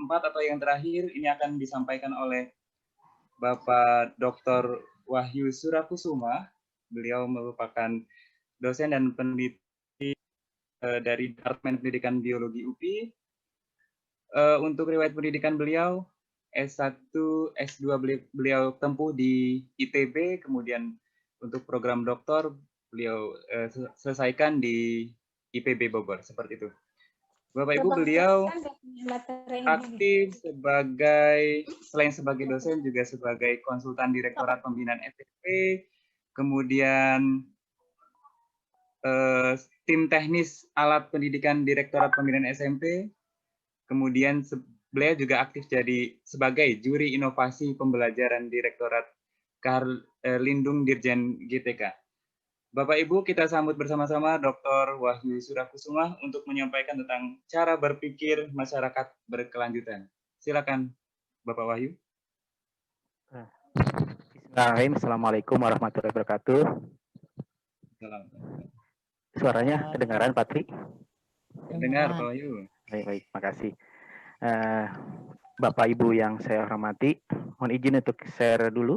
keempat atau yang terakhir ini akan disampaikan oleh Bapak Dr. Wahyu Surakusuma. Beliau merupakan dosen dan peneliti dari Departemen Pendidikan Biologi UPI. Untuk riwayat pendidikan beliau, S1, S2 beliau tempuh di ITB, kemudian untuk program doktor beliau selesaikan di IPB Bogor, seperti itu. Bapak Ibu, beliau aktif selain sebagai dosen juga sebagai konsultan Direktorat Pembinaan SMP, kemudian tim teknis alat pendidikan Direktorat Pembinaan SMP, kemudian beliau juga aktif jadi sebagai juri inovasi pembelajaran Direktorat Lindung Dirjen GTK. Bapak Ibu, kita sambut bersama-sama Dr. Wahyu Surakusuma untuk menyampaikan tentang cara berpikir masyarakat berkelanjutan. Silakan, Bapak Wahyu. Bismillahirrahmanirrahim. Assalamualaikum warahmatullahi wabarakatuh. Suaranya kedengaran, Patri? Dengar, Pak Wahyu. Baik, makasih. Bapak Ibu yang saya hormati, mohon izin untuk share dulu.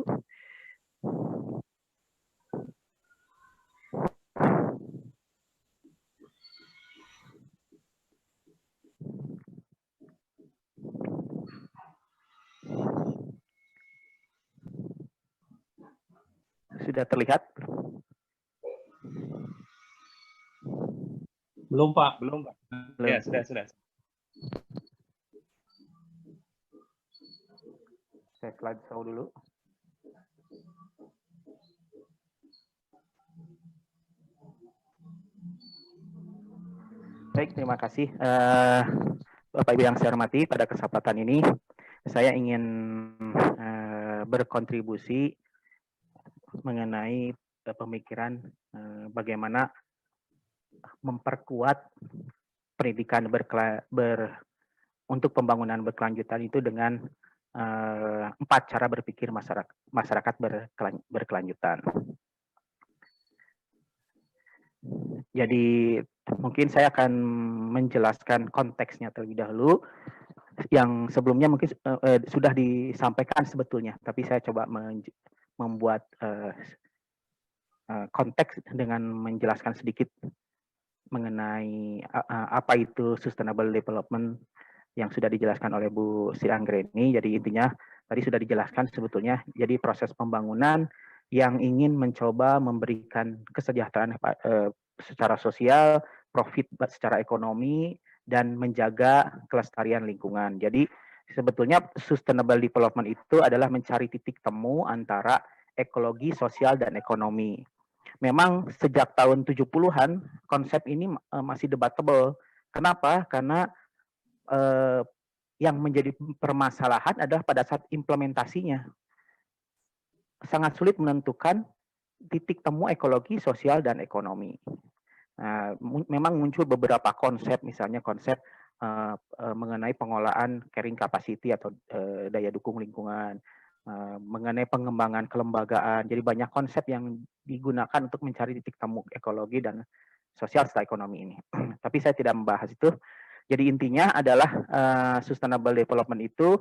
Sudah terlihat? Belum, Pak. Belum, Pak. Belum. Ya, sudah. Saya slide show dulu. Baik, terima kasih. Bapak Ibu yang saya hormati, pada kesempatan ini saya ingin berkontribusi mengenai pemikiran bagaimana memperkuat pendidikan untuk pembangunan berkelanjutan itu dengan 4 cara berpikir masyarakat berkelanjutan. Jadi mungkin saya akan menjelaskan konteksnya terlebih dahulu, yang sebelumnya mungkin sudah disampaikan sebetulnya, tapi saya coba membuat konteks dengan menjelaskan sedikit mengenai apa itu sustainable development yang sudah dijelaskan oleh Bu Sri Anggreni. Jadi intinya tadi sudah dijelaskan sebetulnya, jadi proses pembangunan yang ingin mencoba memberikan kesejahteraan secara sosial, profit secara ekonomi, dan menjaga kelestarian lingkungan. Jadi sebetulnya sustainable development itu adalah mencari titik temu antara ekologi, sosial, dan ekonomi. Memang sejak tahun 70-an konsep ini masih debatable. Kenapa? Karena yang menjadi permasalahan adalah pada saat implementasinya. Sangat sulit menentukan titik temu ekologi, sosial, dan ekonomi. Memang muncul beberapa konsep, misalnya konsep mengenai pengolahan carrying capacity atau daya dukung lingkungan, mengenai pengembangan kelembagaan. Jadi banyak konsep yang digunakan untuk mencari titik temu ekologi dan sosial serta ekonomi ini. Tapi saya tidak membahas itu. Jadi intinya adalah sustainable development itu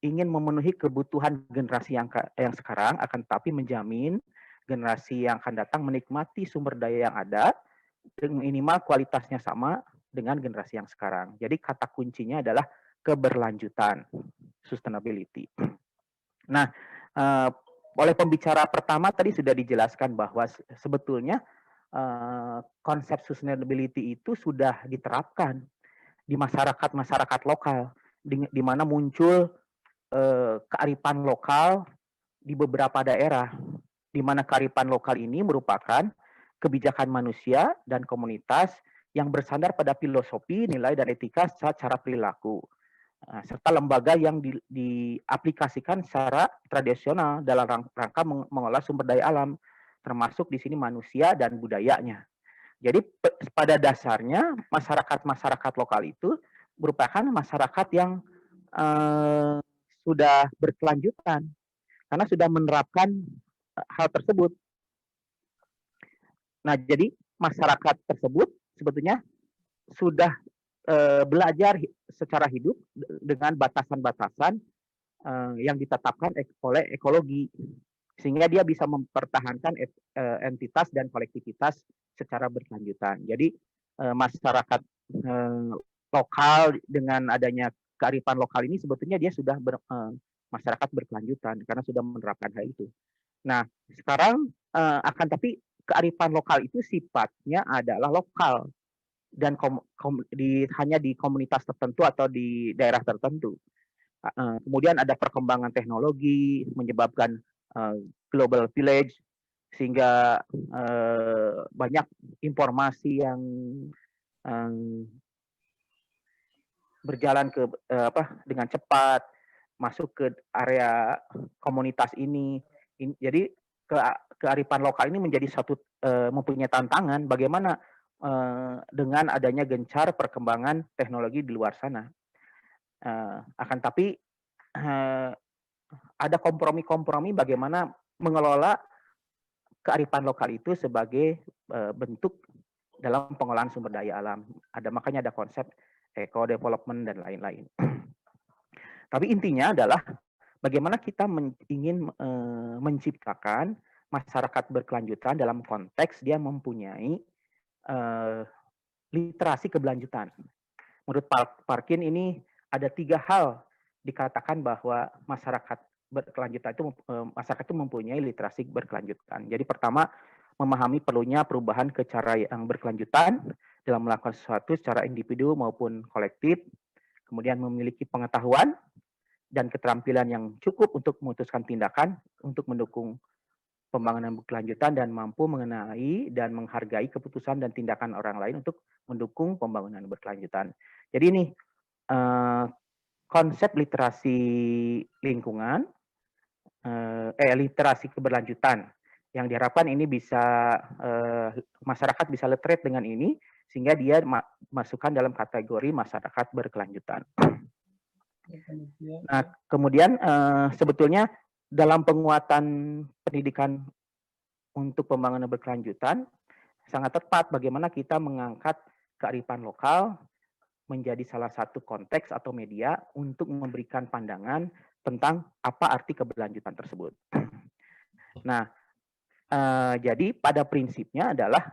ingin memenuhi kebutuhan generasi yang sekarang, akan tetapi menjamin generasi yang akan datang menikmati sumber daya yang ada dengan minimal kualitasnya sama dengan generasi yang sekarang. Jadi kata kuncinya adalah keberlanjutan, sustainability. Nah, oleh pembicara pertama tadi sudah dijelaskan bahwa sebetulnya konsep sustainability itu sudah diterapkan di masyarakat lokal, di mana muncul kearifan lokal di beberapa daerah, di mana kearifan lokal ini merupakan kebijakan manusia dan komunitas yang bersandar pada filosofi, nilai, dan etika secara perilaku, serta lembaga yang diaplikasikan secara tradisional dalam rangka mengolah sumber daya alam, termasuk di sini manusia dan budayanya. Jadi pada dasarnya masyarakat lokal itu merupakan masyarakat yang sudah berkelanjutan karena sudah menerapkan hal tersebut. Nah, jadi masyarakat tersebut sebetulnya sudah belajar secara hidup dengan batasan-batasan yang ditetapkan oleh ekologi, sehingga dia bisa mempertahankan entitas dan kolektivitas secara berkelanjutan. Jadi masyarakat lokal dengan adanya kearifan lokal ini sebetulnya dia sudah masyarakat berkelanjutan karena sudah menerapkan hal itu. Nah, sekarang akan tapi kearifan lokal itu sifatnya adalah lokal dan hanya di komunitas tertentu atau di daerah tertentu. Kemudian ada perkembangan teknologi menyebabkan global village, sehingga banyak informasi yang berjalan dengan cepat masuk ke area komunitas ini. Jadi kearifan lokal ini menjadi satu mempunyai tantangan bagaimana dengan adanya gencar perkembangan teknologi di luar sana. Akan tapi ada kompromi-kompromi bagaimana mengelola kearifan lokal itu sebagai bentuk dalam pengolahan sumber daya alam. Makanya ada konsep eco-development dan lain-lain. Tapi intinya adalah bagaimana kita ingin menciptakan masyarakat berkelanjutan dalam konteks dia mempunyai literasi keberlanjutan. Menurut Parkin ini ada 3 hal dikatakan bahwa masyarakat berkelanjutan itu masyarakat itu mempunyai literasi berkelanjutan. Jadi pertama, memahami perlunya perubahan ke cara yang berkelanjutan dalam melakukan sesuatu secara individu maupun kolektif, kemudian memiliki pengetahuan dan keterampilan yang cukup untuk memutuskan tindakan untuk mendukung pembangunan berkelanjutan dan mampu mengenai dan menghargai keputusan dan tindakan orang lain untuk mendukung pembangunan berkelanjutan. Jadi ini konsep literasi lingkungan, literasi keberlanjutan yang diharapkan ini bisa masyarakat bisa literate dengan ini sehingga dia masukkan dalam kategori masyarakat berkelanjutan. Nah, kemudian sebetulnya dalam penguatan pendidikan untuk pembangunan berkelanjutan sangat tepat bagaimana kita mengangkat kearifan lokal menjadi salah satu konteks atau media untuk memberikan pandangan tentang apa arti keberlanjutan tersebut. Nah, jadi pada prinsipnya adalah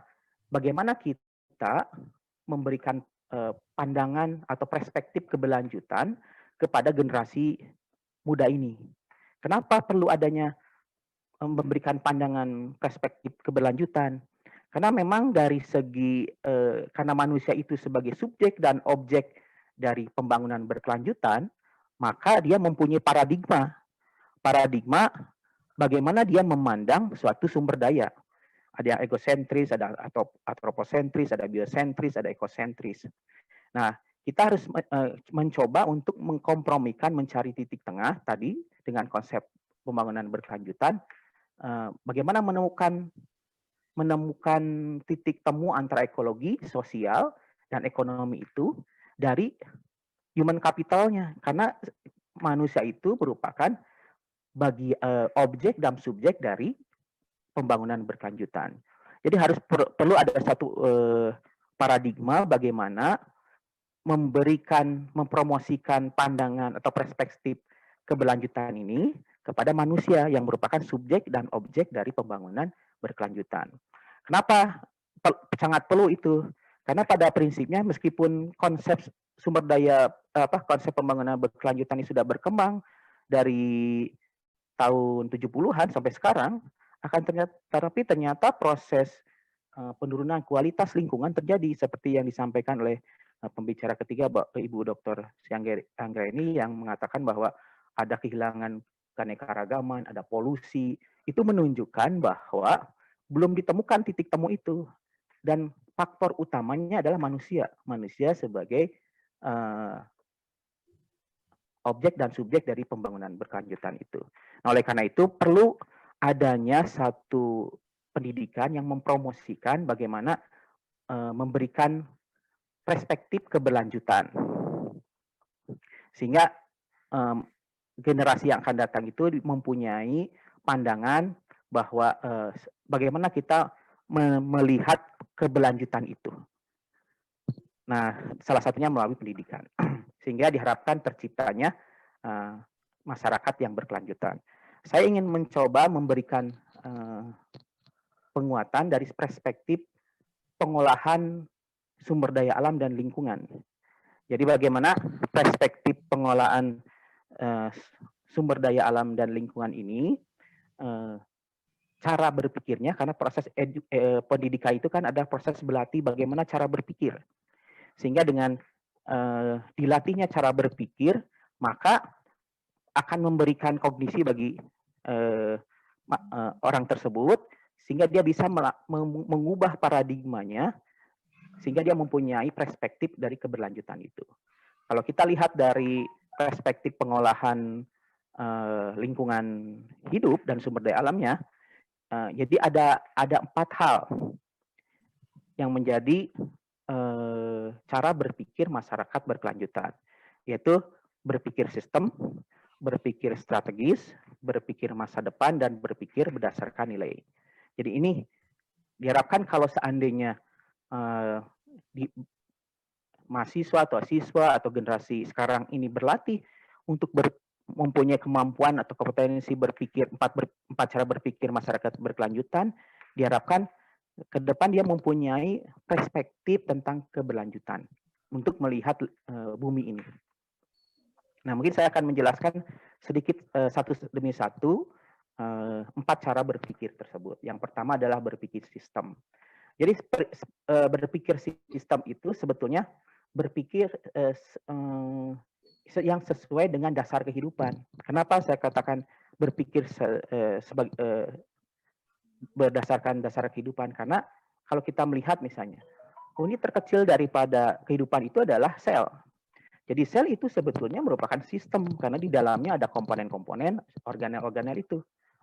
bagaimana kita memberikan pandangan atau perspektif keberlanjutan kepada generasi muda ini. Kenapa perlu adanya memberikan pandangan perspektif keberlanjutan? Karena memang dari segi karena manusia itu sebagai subjek dan objek dari pembangunan berkelanjutan, maka dia mempunyai paradigma bagaimana dia memandang suatu sumber daya. Ada yang egosentris, ada antroposentris, ada biosentris, ada ekosentris. Nah, kita harus mencoba untuk mengkompromikan, mencari titik tengah tadi dengan konsep pembangunan berkelanjutan. Bagaimana menemukan titik temu antara ekologi, sosial, dan ekonomi itu dari human capitalnya. Karena manusia itu merupakan objek dan subjek dari pembangunan berkelanjutan. Jadi harus perlu ada satu paradigma bagaimana mempromosikan pandangan atau perspektif keberlanjutan ini kepada manusia yang merupakan subjek dan objek dari pembangunan berkelanjutan. Kenapa sangat perlu itu? Karena pada prinsipnya meskipun konsep sumber daya konsep pembangunan berkelanjutan ini sudah berkembang dari tahun 70-an sampai sekarang, ternyata proses penurunan kualitas lingkungan terjadi seperti yang disampaikan oleh pembicara ketiga Ibu Dr. Anggraini yang mengatakan bahwa ada kehilangan keanekaragaman, ada polusi. Itu menunjukkan bahwa belum ditemukan titik temu itu. Dan faktor utamanya adalah manusia. Manusia sebagai objek dan subjek dari pembangunan berkelanjutan itu. Nah, oleh karena itu perlu adanya satu pendidikan yang mempromosikan bagaimana memberikan perspektif keberlanjutan. Sehingga generasi yang akan datang itu mempunyai pandangan bahwa bagaimana kita melihat keberlanjutan itu. Nah, salah satunya melalui pendidikan. Sehingga diharapkan terciptanya masyarakat yang berkelanjutan. Saya ingin mencoba memberikan penguatan dari perspektif pengolahan sumber daya alam dan lingkungan. Jadi bagaimana perspektif pengolahan sumber daya alam dan lingkungan ini, cara berpikirnya, karena proses pendidikan itu kan ada proses berlatih bagaimana cara berpikir. Sehingga dengan dilatihnya cara berpikir, maka akan memberikan kognisi bagi orang tersebut, sehingga dia bisa mengubah paradigmanya, sehingga dia mempunyai perspektif dari keberlanjutan itu. Kalau kita lihat dari perspektif pengolahan lingkungan hidup dan sumber daya alamnya, jadi ada 4 hal yang menjadi cara berpikir masyarakat berkelanjutan, yaitu berpikir sistem, berpikir strategis, berpikir masa depan, dan berpikir berdasarkan nilai. Jadi ini diharapkan kalau seandainya mahasiswa atau siswa atau generasi sekarang ini berlatih untuk mempunyai kemampuan atau kompetensi berpikir empat cara berpikir masyarakat berkelanjutan, diharapkan ke depan dia mempunyai perspektif tentang keberlanjutan untuk melihat bumi ini. Nah, mungkin saya akan menjelaskan sedikit satu demi satu 4 cara berpikir tersebut. Yang pertama adalah berpikir sistem. Jadi berpikir sistem itu sebetulnya berpikir yang sesuai dengan dasar kehidupan. Kenapa saya katakan berpikir berdasarkan dasar kehidupan? Karena kalau kita melihat misalnya, unit terkecil daripada kehidupan itu adalah sel. Jadi sel itu sebetulnya merupakan sistem karena di dalamnya ada komponen-komponen organel-organel itu.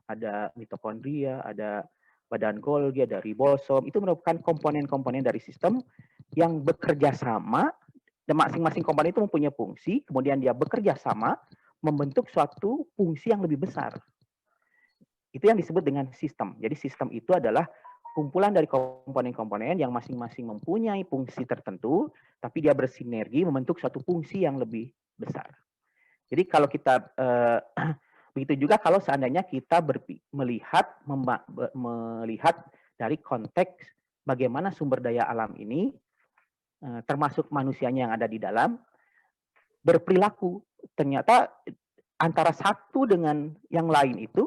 Ada mitokondria, ada badan Golgi, ada ribosom, itu merupakan komponen-komponen dari sistem yang bekerja sama, dan masing-masing komponen itu mempunyai fungsi, kemudian dia bekerja sama membentuk suatu fungsi yang lebih besar. Itu yang disebut dengan sistem. Jadi sistem itu adalah kumpulan dari komponen-komponen yang masing-masing mempunyai fungsi tertentu, tapi dia bersinergi membentuk suatu fungsi yang lebih besar. Jadi kalau kita begitu juga kalau seandainya kita melihat dari konteks bagaimana sumber daya alam ini, termasuk manusianya yang ada di dalam, berperilaku. Ternyata antara satu dengan yang lain itu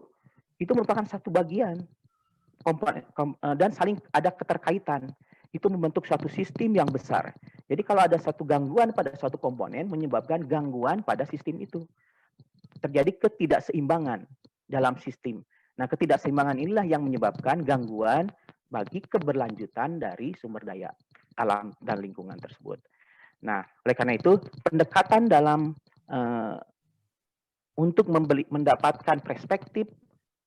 merupakan satu bagian komponen dan saling ada keterkaitan. Itu membentuk suatu sistem yang besar. Jadi kalau ada satu gangguan pada suatu komponen menyebabkan gangguan pada sistem itu. Terjadi ketidakseimbangan dalam sistem. Nah, ketidakseimbangan inilah yang menyebabkan gangguan bagi keberlanjutan dari sumber daya alam dan lingkungan tersebut. Nah, oleh karena itu, pendekatan dalam untuk mendapatkan perspektif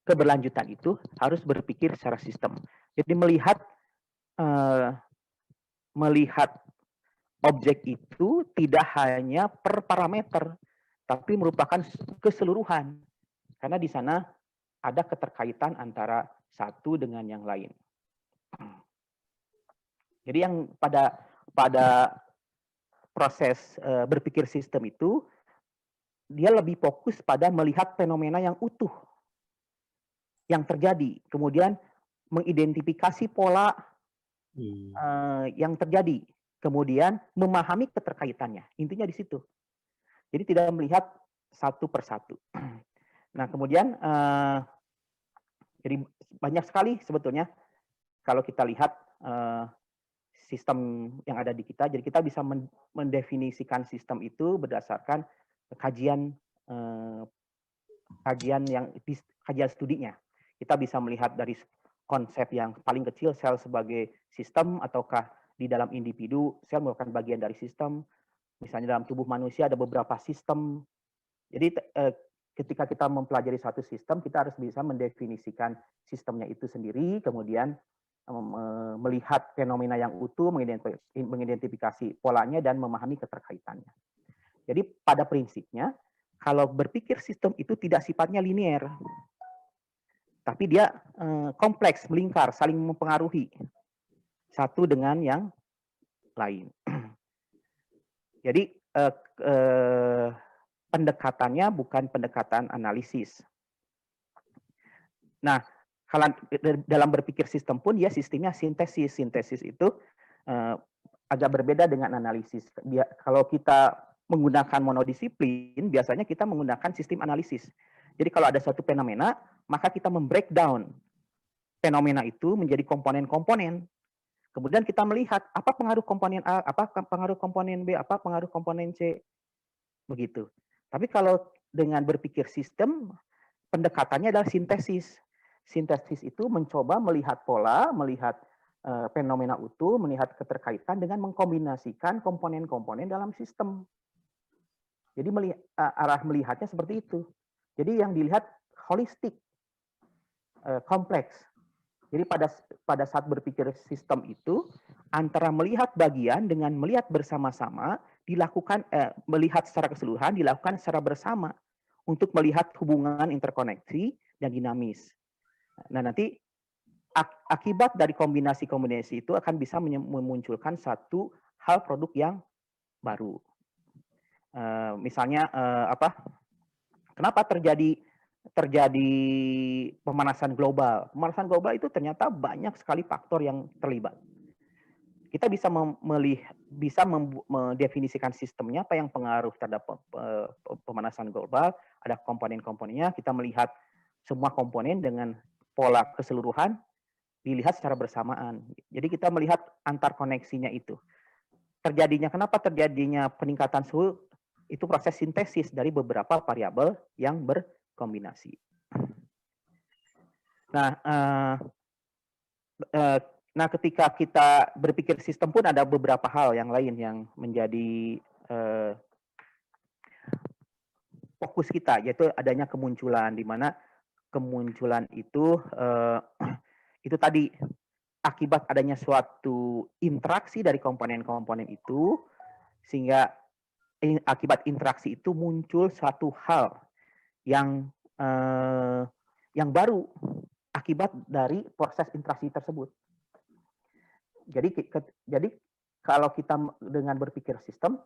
keberlanjutan itu harus berpikir secara sistem. Jadi melihat objek itu tidak hanya per parameter, tapi merupakan keseluruhan. Karena di sana ada keterkaitan antara satu dengan yang lain. Jadi yang pada proses berpikir sistem itu, dia lebih fokus pada melihat fenomena yang utuh yang terjadi, kemudian mengidentifikasi pola yang terjadi, kemudian memahami keterkaitannya. Intinya di situ. Jadi tidak melihat satu persatu. Nah, kemudian jadi banyak sekali sebetulnya kalau kita lihat sistem yang ada di kita. Jadi kita bisa mendefinisikan sistem itu berdasarkan kajian studinya. Kita bisa melihat dari konsep yang paling kecil, sel sebagai sistem, ataukah di dalam individu sel merupakan bagian dari sistem. Misalnya dalam tubuh manusia ada beberapa sistem. Jadi ketika kita mempelajari satu sistem, kita harus bisa mendefinisikan sistemnya itu sendiri, kemudian melihat fenomena yang utuh, mengidentifikasi polanya, dan memahami keterkaitannya. Jadi pada prinsipnya, kalau berpikir sistem itu tidak sifatnya linier, tapi dia kompleks, melingkar, saling mempengaruhi satu dengan yang lain. Jadi pendekatannya bukan pendekatan analisis. Nah, kalau dalam berpikir sistem pun dia sistemnya sintesis. Sintesis itu agak berbeda dengan analisis. Kalau kita menggunakan monodisiplin, biasanya kita menggunakan sistem analisis. Jadi kalau ada suatu fenomena, maka kita membreakdown fenomena itu menjadi komponen-komponen. Kemudian kita melihat apa pengaruh komponen A, apa pengaruh komponen B, apa pengaruh komponen C, begitu. Tapi kalau dengan berpikir sistem, pendekatannya adalah sintesis. Sintesis itu mencoba melihat pola, melihat fenomena utuh, melihat keterkaitan dengan mengkombinasikan komponen-komponen dalam sistem. Jadi arah melihatnya seperti itu. Jadi yang dilihat holistik, kompleks. Jadi pada saat berpikir sistem itu, antara melihat bagian dengan melihat bersama-sama, dilakukan melihat secara keseluruhan, dilakukan secara bersama untuk melihat hubungan interkoneksi dan dinamis. Nah, nanti akibat dari kombinasi-kombinasi itu akan bisa memunculkan satu hal produk yang baru. Misalnya kenapa terjadi pemanasan global? Pemanasan global itu ternyata banyak sekali faktor yang terlibat. Kita bisa mendefinisikan sistemnya apa yang pengaruh terhadap pemanasan global, ada komponen-komponennya, kita melihat semua komponen dengan pola keseluruhan dilihat secara bersamaan. Jadi kita melihat antar koneksinya itu. Kenapa terjadinya peningkatan suhu? Itu proses sintesis dari beberapa variabel yang berkombinasi. Nah, ketika kita berpikir sistem pun ada beberapa hal yang lain yang menjadi fokus kita, yaitu adanya kemunculan, di mana kemunculan itu tadi akibat adanya suatu interaksi dari komponen-komponen itu, sehingga akibat interaksi itu muncul suatu hal yang baru akibat dari proses interaksi tersebut. Jadi kalau kita dengan berpikir sistem,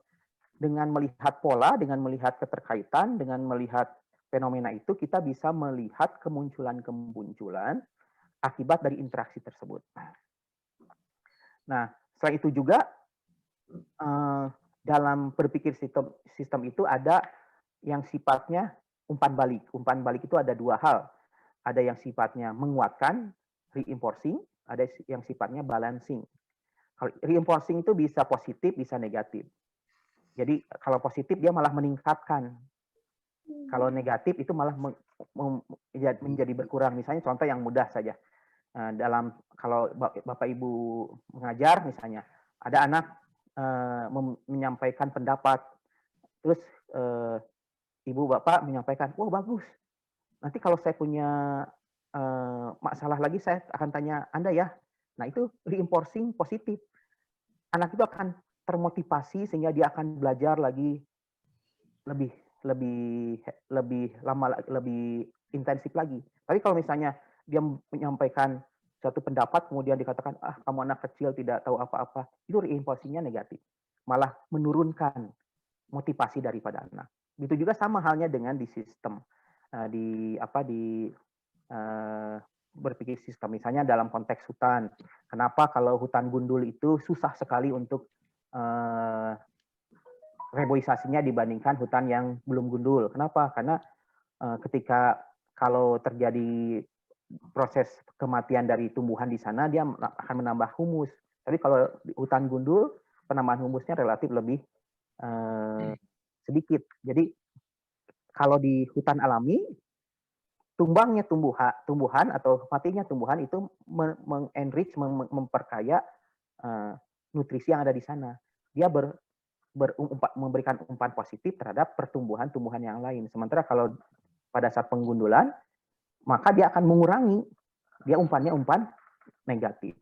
dengan melihat pola, dengan melihat keterkaitan, dengan melihat fenomena itu, kita bisa melihat kemunculan-kemunculan akibat dari interaksi tersebut. Nah, selain itu juga dalam berpikir sistem itu ada yang sifatnya umpan balik. Umpan balik itu ada dua hal. Ada yang sifatnya menguatkan, reinforcing, ada yang sifatnya balancing. Kalau reinforcing itu bisa positif, bisa negatif. Jadi kalau positif dia malah meningkatkan. Kalau negatif itu malah menjadi berkurang. Misalnya contoh yang mudah saja. Kalau Bapak Ibu mengajar misalnya, ada anak menyampaikan pendapat, terus Ibu Bapak menyampaikan, wah bagus. Nanti kalau saya punya masalah lagi saya akan tanya Anda ya. Nah itu reinforcing positif. Anak itu akan termotivasi sehingga dia akan belajar lagi lebih lama, lebih intensif lagi. Tapi kalau misalnya dia menyampaikan suatu pendapat kemudian dikatakan kamu anak kecil tidak tahu apa-apa, itu reinforcing-nya negatif, malah menurunkan motivasi daripada anak. Begitu juga sama halnya dengan di sistem berpikir sistem. Misalnya dalam konteks hutan, kenapa kalau hutan gundul itu susah sekali untuk reboisasinya dibandingkan hutan yang belum gundul. Kenapa? Karena ketika kalau terjadi proses kematian dari tumbuhan di sana, dia akan menambah humus. Tapi kalau di hutan gundul, penambahan humusnya relatif lebih sedikit. Jadi kalau di hutan alami, tumbangnya tumbuhan atau matinya tumbuhan itu mengenrich, memperkaya nutrisi yang ada di sana. Dia memberikan umpan positif terhadap pertumbuhan-tumbuhan yang lain. Sementara kalau pada saat penggundulan, maka dia akan mengurangi, dia umpannya umpan negatif.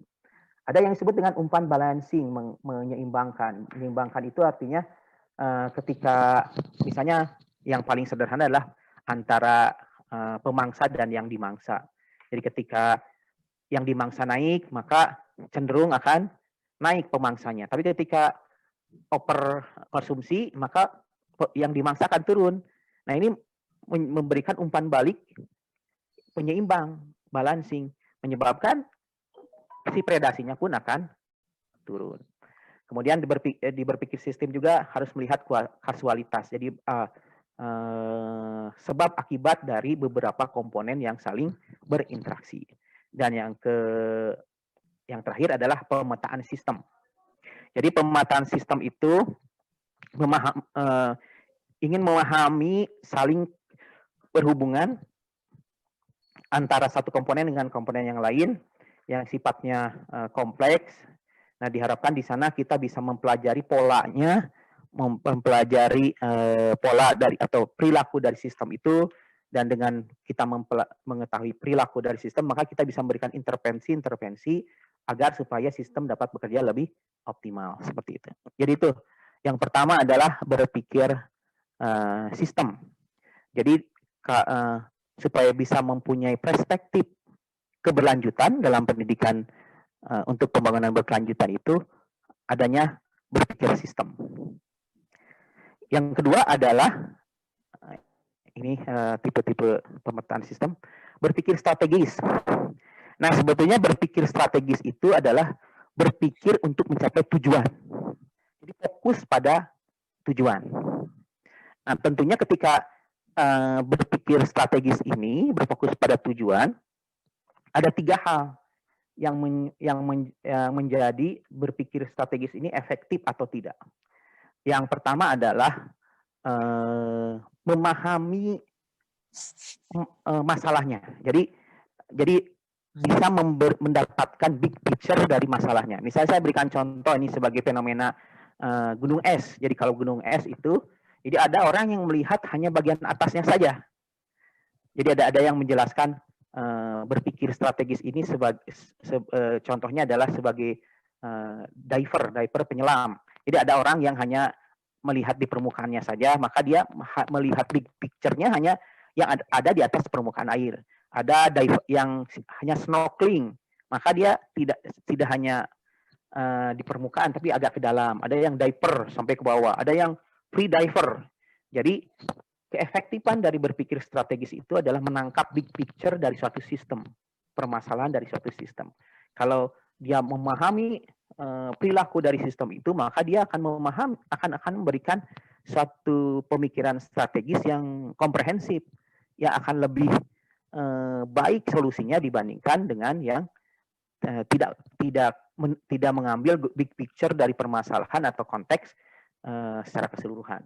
Ada yang disebut dengan umpan balancing, menyeimbangkan. Menyeimbangkan itu artinya ketika misalnya yang paling sederhana adalah antara pemangsa dan yang dimangsa. Jadi ketika yang dimangsa naik, maka cenderung akan naik pemangsanya. Tapi ketika over konsumsi, maka yang dimangsa akan turun. Nah, ini memberikan umpan balik penyeimbang, balancing, menyebabkan si predasinya pun akan turun. Kemudian di berpikir sistem juga harus melihat kasualitas. Jadi sebab akibat dari beberapa komponen yang saling berinteraksi. Dan yang terakhir adalah pemetaan sistem. Jadi pemetaan sistem itu ingin memahami saling berhubungan antara satu komponen dengan komponen yang lain yang sifatnya kompleks. Nah, diharapkan di sana kita bisa mempelajari polanya, mempelajari pola dari atau perilaku dari sistem itu, dan dengan kita mengetahui perilaku dari sistem, maka kita bisa memberikan intervensi agar supaya sistem dapat bekerja lebih optimal, seperti itu. Jadi itu, yang pertama adalah berpikir sistem. Jadi supaya bisa mempunyai perspektif keberlanjutan dalam pendidikan untuk pembangunan berkelanjutan itu adanya berpikir sistem. Yang kedua adalah ini tipe-tipe pemetaan sistem, berpikir strategis. Nah, sebetulnya berpikir strategis itu adalah berpikir untuk mencapai tujuan. Jadi fokus pada tujuan. Nah, tentunya ketika berpikir strategis ini berfokus pada tujuan, ada 3 hal yang menjadi berpikir strategis ini efektif atau tidak. Yang pertama adalah memahami masalahnya. Jadi bisa mendapatkan big picture dari masalahnya. Misalnya saya berikan contoh ini sebagai fenomena gunung es. Jadi kalau gunung es itu, jadi ada orang yang melihat hanya bagian atasnya saja. Jadi ada yang menjelaskan berpikir strategis ini contohnya adalah sebagai diver penyelam. Jadi ada orang yang hanya melihat di permukaannya saja, maka dia melihat big picture-nya hanya yang ada di atas permukaan air. Ada diver yang hanya snorkeling, maka dia tidak hanya di permukaan tapi agak ke dalam. Ada yang diver sampai ke bawah, ada yang free diver. Jadi keefektifan dari berpikir strategis itu adalah menangkap big picture dari suatu sistem, permasalahan dari suatu sistem. Kalau dia memahami perilaku dari sistem itu, maka dia akan memberikan suatu pemikiran strategis yang komprehensif, yang akan lebih baik solusinya dibandingkan dengan yang tidak mengambil big picture dari permasalahan atau konteks secara keseluruhan.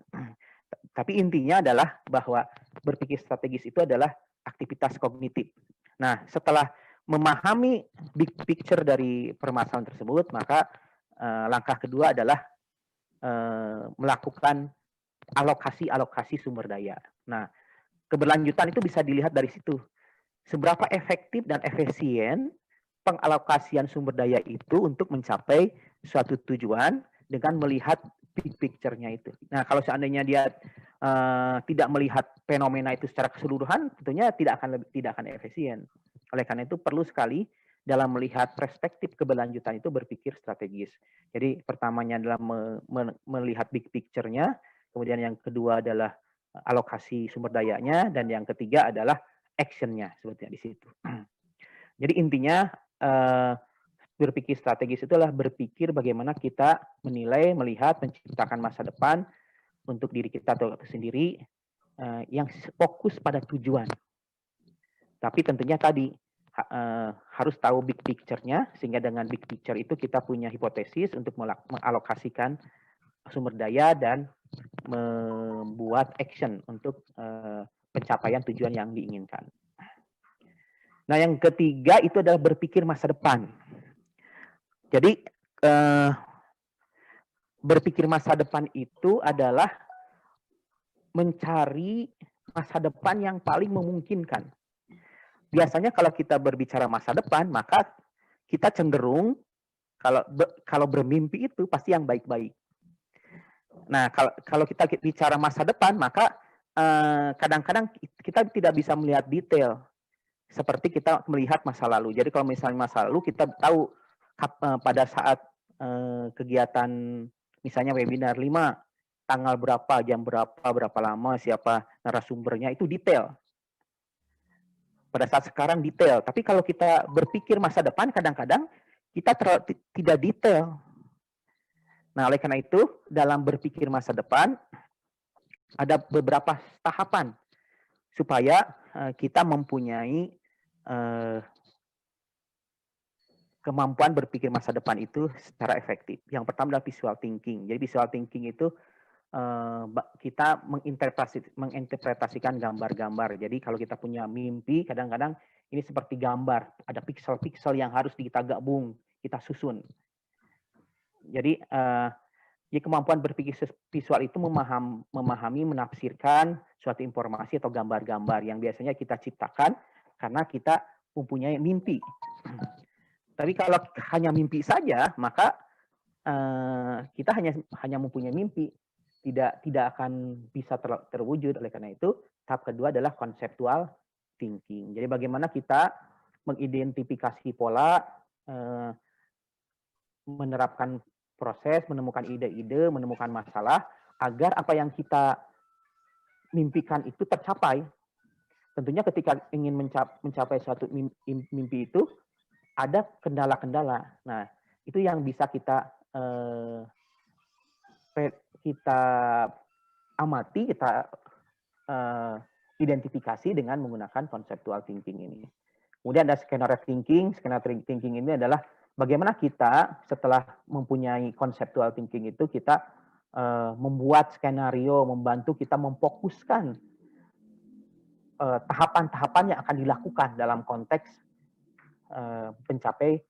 Tapi intinya adalah bahwa berpikir strategis itu adalah aktivitas kognitif. Nah, setelah memahami big picture dari permasalahan tersebut, maka langkah kedua adalah melakukan alokasi sumber daya. Nah, keberlanjutan itu bisa dilihat dari situ. Seberapa efektif dan efisien pengalokasian sumber daya itu untuk mencapai suatu tujuan dengan melihat big picture-nya itu. Nah, kalau seandainya dia tidak melihat fenomena itu secara keseluruhan, tentunya tidak akan efisien. Oleh karena itu perlu sekali dalam melihat perspektif keberlanjutan itu berpikir strategis. Jadi pertamanya adalah melihat big picture-nya, kemudian yang kedua adalah alokasi sumber dayanya, dan yang ketiga adalah action-nya, sebetulnya di situ. Jadi intinya berpikir strategis itu adalah berpikir bagaimana kita menilai, melihat, menciptakan masa depan untuk diri kita atau sendiri yang fokus pada tujuan. Tapi tentunya tadi harus tahu big picture-nya, sehingga dengan big picture itu kita punya hipotesis untuk mengalokasikan sumber daya dan membuat action untuk pencapaian tujuan yang diinginkan. Nah, yang ketiga itu adalah berpikir masa depan. Jadi berpikir masa depan itu adalah mencari masa depan yang paling memungkinkan. Biasanya kalau kita berbicara masa depan, maka kita cenderung kalau bermimpi itu pasti yang baik-baik. Nah, kalau kita bicara masa depan, maka kadang-kadang kita tidak bisa melihat detail seperti kita melihat masa lalu. Jadi kalau misalnya masa lalu kita tahu pada saat kegiatan Misalnya webinar 5, tanggal berapa, jam berapa lama, siapa narasumbernya, itu detail. Pada saat sekarang detail, tapi kalau kita berpikir masa depan, kadang-kadang kita tidak detail. Nah, oleh karena itu, dalam berpikir masa depan, ada beberapa tahapan supaya kita mempunyai kemampuan berpikir masa depan itu secara efektif. Yang pertama adalah visual thinking. Jadi visual thinking itu kita menginterpretasikan gambar-gambar. Jadi kalau kita punya mimpi, kadang-kadang ini seperti gambar. Ada piksel-piksel yang harus kita gabung, kita susun. Jadi ya kemampuan berpikir visual itu memahami, menafsirkan suatu informasi atau gambar-gambar yang biasanya kita ciptakan karena kita mempunyai mimpi. Tapi kalau hanya mimpi saja, maka kita hanya mempunyai mimpi, tidak akan bisa terwujud. Oleh karena itu, tahap kedua adalah conceptual thinking. Jadi bagaimana kita mengidentifikasi pola, menerapkan proses, menemukan ide-ide, menemukan masalah, agar apa yang kita mimpikan itu tercapai. Tentunya ketika ingin mencapai suatu mimpi itu, ada kendala-kendala. Nah, itu yang bisa kita amati, kita identifikasi dengan menggunakan conceptual thinking ini. Kemudian ada scenario thinking. Scenario thinking ini adalah bagaimana kita setelah mempunyai conceptual thinking itu, kita membuat skenario, membantu kita memfokuskan tahapan-tahapan yang akan dilakukan dalam konteks mencapai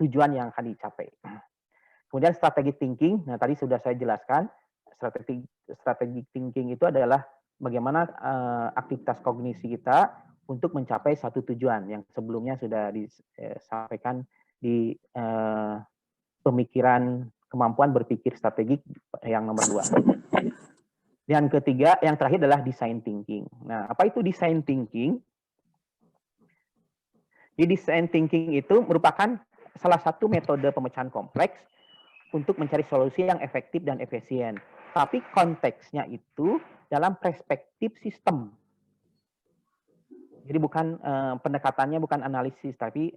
tujuan yang akan dicapai. Kemudian strategic thinking, nah tadi sudah saya jelaskan, strategic thinking itu adalah bagaimana aktivitas kognisi kita untuk mencapai satu tujuan yang sebelumnya sudah disampaikan di pemikiran kemampuan berpikir strategik yang nomor 2. Yang ketiga, yang terakhir adalah design thinking. Nah, apa itu design thinking? Di design thinking itu merupakan salah satu metode pemecahan kompleks untuk mencari solusi yang efektif dan efisien. Tapi konteksnya itu dalam perspektif sistem. Jadi bukan pendekatannya bukan analisis, tapi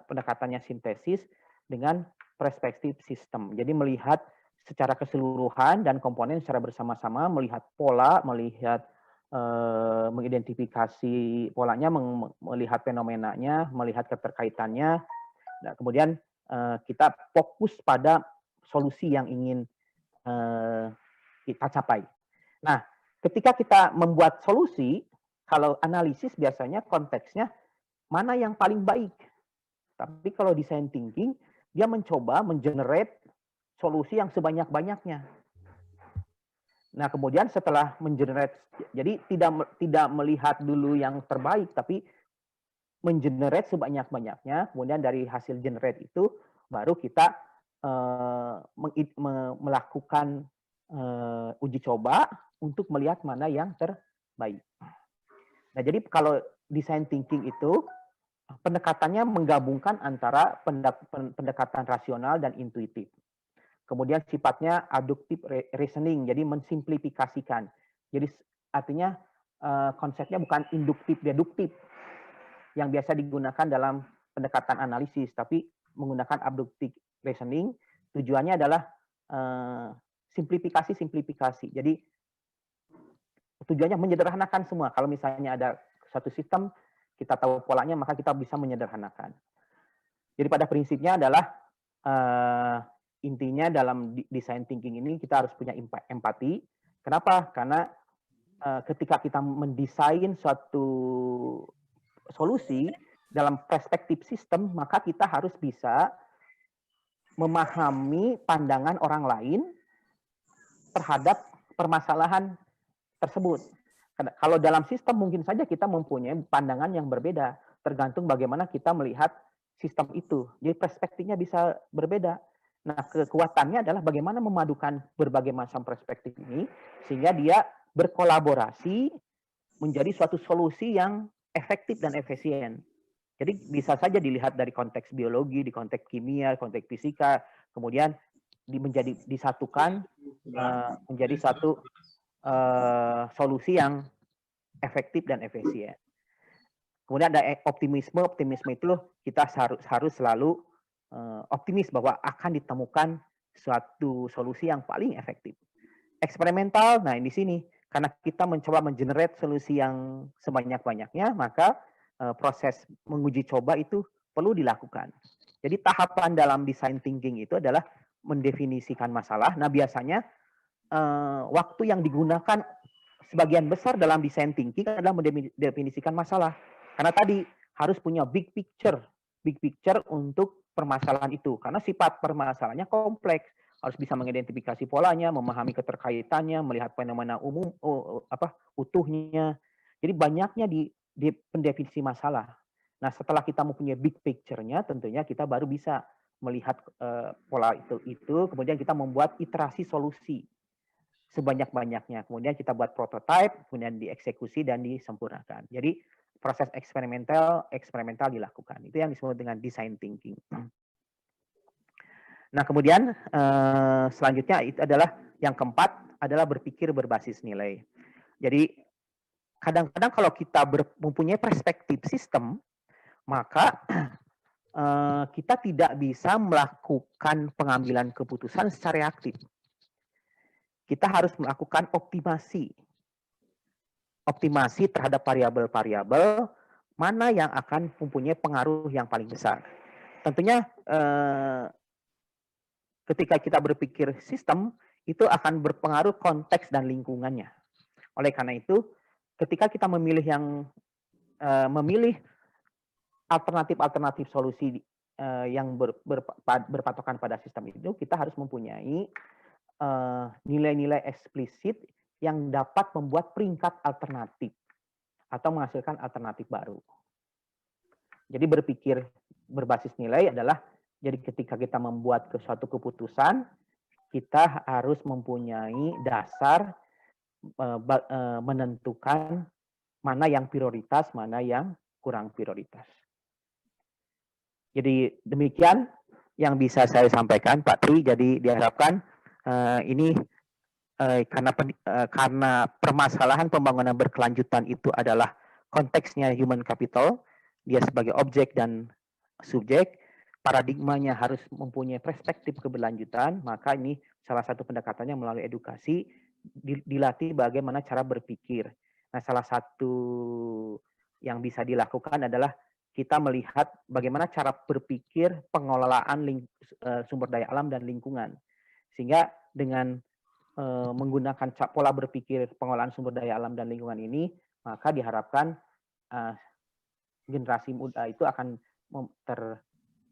pendekatannya sintesis dengan perspektif sistem. Jadi melihat secara keseluruhan dan komponen secara bersama-sama, melihat pola, melihat mengidentifikasi polanya, melihat fenomenanya, melihat keterkaitannya. Nah, kemudian kita fokus pada solusi yang ingin kita capai. Nah, ketika kita membuat solusi, kalau analisis biasanya konteksnya mana yang paling baik. Tapi kalau design thinking, dia mencoba mengenerate solusi yang sebanyak-banyaknya. Nah, kemudian setelah mengenerate, jadi tidak melihat dulu yang terbaik, tapi mengenerate sebanyak-banyaknya. Kemudian dari hasil generate itu, baru kita melakukan uji coba untuk melihat mana yang terbaik. Nah, jadi kalau design thinking itu pendekatannya menggabungkan antara pendekatan rasional dan intuitif. Kemudian sifatnya adductive reasoning, jadi mensimplifikasikan. Jadi artinya konsepnya bukan induktif deduktif yang biasa digunakan dalam pendekatan analisis, tapi menggunakan abductive reasoning. Tujuannya adalah simplifikasi. Jadi tujuannya menyederhanakan semua. Kalau misalnya ada satu sistem, kita tahu polanya, maka kita bisa menyederhanakan. Jadi pada prinsipnya adalah intinya dalam design thinking ini kita harus punya empati. Kenapa? Karena ketika kita mendesain suatu solusi dalam perspektif sistem, maka kita harus bisa memahami pandangan orang lain terhadap permasalahan tersebut. Kalau dalam sistem mungkin saja kita mempunyai pandangan yang berbeda, tergantung bagaimana kita melihat sistem itu. Jadi perspektifnya bisa berbeda. Nah, kekuatannya adalah bagaimana memadukan berbagai macam perspektif ini, sehingga dia berkolaborasi menjadi suatu solusi yang efektif dan efisien. Jadi bisa saja dilihat dari konteks biologi, di konteks kimia, konteks fisika, kemudian menjadi disatukan menjadi satu solusi yang efektif dan efisien. Kemudian ada optimisme. Optimisme itu kita harus selalu optimis bahwa akan ditemukan suatu solusi yang paling efektif. Eksperimental, nah di sini karena kita mencoba mengenerate solusi yang sebanyak-banyaknya, maka proses menguji coba itu perlu dilakukan. Jadi tahapan dalam design thinking itu adalah mendefinisikan masalah. Nah biasanya waktu yang digunakan sebagian besar dalam design thinking adalah mendefinisikan masalah. Karena tadi harus punya big picture untuk permasalahan itu. Karena sifat permasalahannya kompleks, harus bisa mengidentifikasi polanya, memahami keterkaitannya, melihat fenomena umum, utuhnya. Jadi banyaknya di pendefinisi masalah. Nah, setelah kita mempunyai big picture-nya, tentunya kita baru bisa melihat pola itu, kemudian kita membuat iterasi solusi sebanyak-banyaknya. Kemudian kita buat prototype, kemudian dieksekusi dan disempurnakan. Jadi proses eksperimental dilakukan. Itu yang disebut dengan design thinking. Nah, kemudian selanjutnya itu adalah yang keempat adalah berpikir berbasis nilai. Jadi kadang-kadang kalau kita mempunyai perspektif sistem, maka kita tidak bisa melakukan pengambilan keputusan secara reaktif. Kita harus melakukan optimasi terhadap variabel-variabel mana yang akan mempunyai pengaruh yang paling besar. Tentunya ketika kita berpikir sistem, itu akan berpengaruh konteks dan lingkungannya. Oleh karena itu, ketika kita memilih alternatif solusi yang berpatokan pada sistem itu, kita harus mempunyai nilai-nilai eksplisit yang dapat membuat peringkat alternatif atau menghasilkan alternatif baru. Jadi berpikir berbasis nilai adalah jadi ketika kita membuat suatu keputusan, kita harus mempunyai dasar menentukan mana yang prioritas, mana yang kurang prioritas. Jadi demikian yang bisa saya sampaikan, Pak Tri. Jadi diharapkan ini karena permasalahan pembangunan berkelanjutan itu adalah konteksnya human capital, dia sebagai objek dan subjek, paradigmanya harus mempunyai perspektif keberlanjutan, maka ini salah satu pendekatannya melalui edukasi, dilatih bagaimana cara berpikir. Nah, salah satu yang bisa dilakukan adalah kita melihat bagaimana cara berpikir pengelolaan sumber daya alam dan lingkungan. Sehingga dengan menggunakan pola berpikir pengelolaan sumber daya alam dan lingkungan ini, maka diharapkan generasi muda itu akan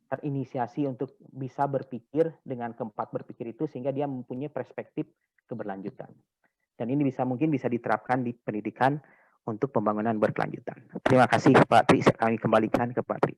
terinisiasi untuk bisa berpikir dengan keempat berpikir itu, sehingga dia mempunyai perspektif keberlanjutan. Dan ini mungkin bisa diterapkan di pendidikan untuk pembangunan berkelanjutan. Terima kasih Pak Tri, kami kembalikan ke Pak Tri.